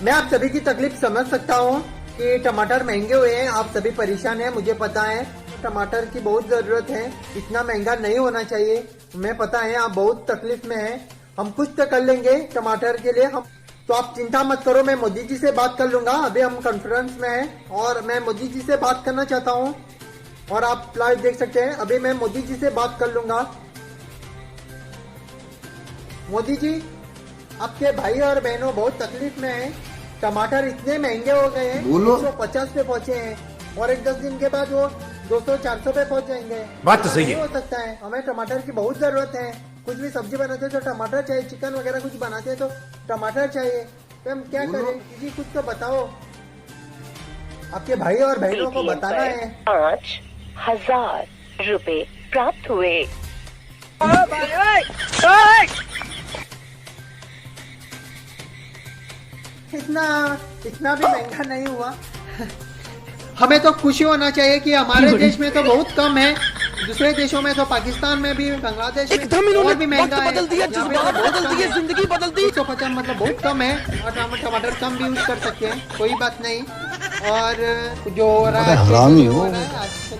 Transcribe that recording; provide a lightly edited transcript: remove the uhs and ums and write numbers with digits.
मैं आप सभी की तकलीफ समझ सकता हूँ कि टमाटर महंगे हुए हैं, आप सभी परेशान हैं, मुझे पता है। टमाटर की बहुत जरूरत है, इतना महंगा नहीं होना चाहिए। मैं पता है आप बहुत तकलीफ में हैं, हम कुछ तो कर लेंगे टमाटर के लिए। हम तो आप चिंता मत करो, मैं मोदी जी से बात कर लूंगा। अभी हम कॉन्फ्रेंस में हैं और मैं मोदी जी से बात करना चाहता हूँ और आप लाइव देख सकते हैं। अभी मैं मोदी जी से बात कर लूंगा। मोदी जी, आपके भाई और बहनों बहुत तकलीफ में हैं। टमाटर इतने महंगे हो गए हैं, 150 पे पहुंचे हैं और एक 10 दिन के बाद वो 200-400 पे पहुंच जाएंगे। बात तो सही है। हो सकता है, हमें टमाटर की बहुत जरूरत है। कुछ भी सब्जी बनाते हैं तो टमाटर चाहिए, चिकन वगैरह कुछ बनाते हैं तो टमाटर चाहिए। तो हम क्या करें जी, कुछ तो बताओ। आपके भाई और बहनों को बताना है। 5,000 रुपए प्राप्त हुए। इतना भी महंगा नहीं हुआ। हमें तो खुशी होना चाहिए कि हमारे देश में तो बहुत कम है, दूसरे देशों में तो पाकिस्तान में भी, बांग्लादेश में और भी महंगा है। बदल दिया, जज्बात बदल दिए, जिंदगी बदल दी। 150 मतलब बहुत कम है और टमाटर कम भी यूज कर सकते हैं, कोई बात नहीं। और जो हो रहा है हरामी हो। आजकल